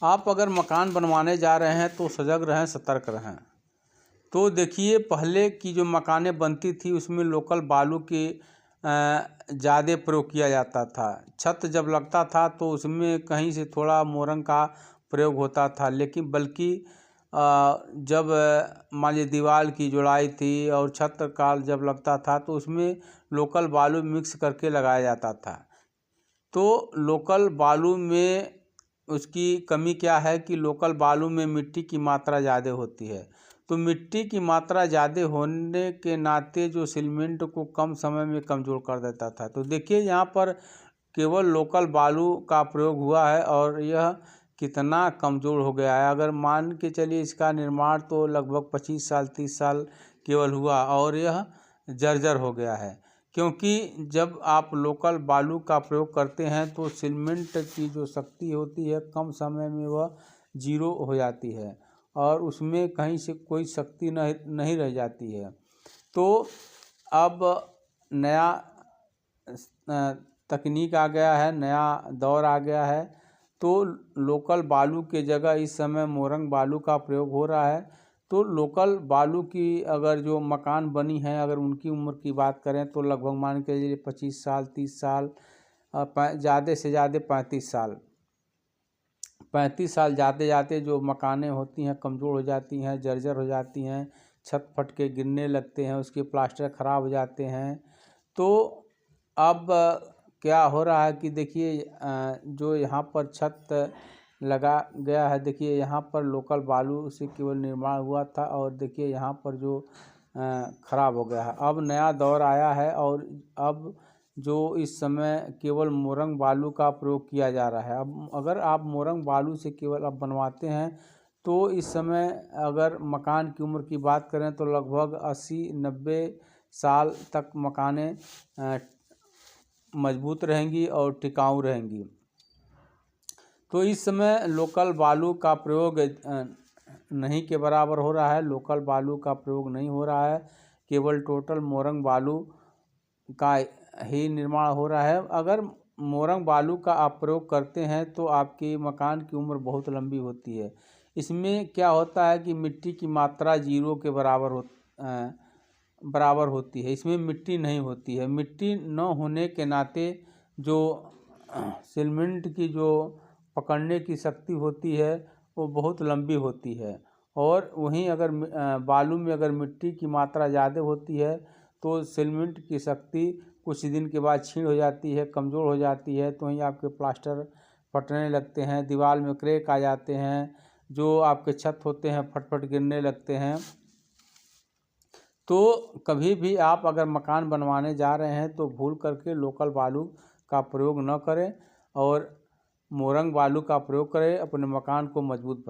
आप अगर मकान बनवाने जा रहे हैं तो सजग रहें, सतर्क रहें। तो देखिए, पहले की जो मकानें बनती थी उसमें लोकल बालू की ज़्यादा प्रयोग किया जाता था। छत जब लगता था तो उसमें कहीं से थोड़ा मोरंग का प्रयोग होता था, लेकिन बल्कि जब मान लीजिए दीवार की जुड़ाई थी और छत का जब लगता था तो उसमें लोकल बालू मिक्स करके लगाया जाता था। तो लोकल बालू में उसकी कमी क्या है कि लोकल बालू में मिट्टी की मात्रा ज़्यादा होती है। तो मिट्टी की मात्रा ज़्यादा होने के नाते जो सीमेंट को कम समय में कमज़ोर कर देता था। तो देखिए, यहाँ पर केवल लोकल बालू का प्रयोग हुआ है और यह कितना कमज़ोर हो गया है। अगर मान के चलिए, इसका निर्माण तो लगभग 25 साल 30 साल केवल हुआ और यह जर्जर हो गया है। क्योंकि जब आप लोकल बालू का प्रयोग करते हैं तो सीमेंट की जो शक्ति होती है कम समय में वह जीरो हो जाती है और उसमें कहीं से कोई शक्ति नहीं रह जाती है। तो अब नया तकनीक आ गया है, नया दौर आ गया है, तो लोकल बालू के जगह इस समय मोरंग बालू का प्रयोग हो रहा है। तो लोकल बालू की अगर जो मकान बनी है, अगर उनकी उम्र की बात करें तो लगभग मान के चलिए 25 साल 30 साल, ज़्यादा से ज़्यादा 35 साल जाते जाते जो मकानें होती हैं कमज़ोर हो जाती हैं, जर्जर हो जाती हैं, छत फट के गिरने लगते हैं, उसके प्लास्टर ख़राब हो जाते हैं। तो अब क्या हो रहा है कि देखिए, जो यहाँ पर छत लगा गया है, देखिए यहाँ पर लोकल बालू से केवल निर्माण हुआ था और देखिए यहाँ पर जो ख़राब हो गया है। अब नया दौर आया है और अब जो इस समय केवल मोरंग बालू का प्रयोग किया जा रहा है। अब अगर आप मोरंग बालू से केवल अब बनवाते हैं तो इस समय अगर मकान की उम्र की बात करें तो लगभग 80-90 साल तक मकानें मजबूत रहेंगी और टिकाऊ रहेंगी। तो इस समय लोकल बालू का प्रयोग नहीं के बराबर हो रहा है, लोकल बालू का प्रयोग नहीं हो रहा है, केवल टोटल मोरंग बालू का ही निर्माण हो रहा है। अगर मोरंग बालू का आप प्रयोग करते हैं तो आपके मकान की उम्र बहुत लंबी होती है। इसमें क्या होता है कि मिट्टी की मात्रा जीरो के बराबर होती है, इसमें मिट्टी नहीं होती है। मिट्टी न होने के नाते जो सीमेंट की जो पकड़ने की शक्ति होती है वो बहुत लंबी होती है। और वहीं अगर बालू में अगर मिट्टी की मात्रा ज़्यादा होती है तो सीमेंट की शक्ति कुछ दिन के बाद क्षीण हो जाती है, कमज़ोर हो जाती है। तो वहीं आपके प्लास्टर फटने लगते हैं, दीवार में क्रैक आ जाते हैं, जो आपके छत होते हैं फट फट गिरने लगते हैं। तो कभी भी आप अगर मकान बनवाने जा रहे हैं तो भूल करके लोकल बालू का प्रयोग न करें और मोरंग बालू का प्रयोग करें, अपने मकान को मजबूत बनाएं।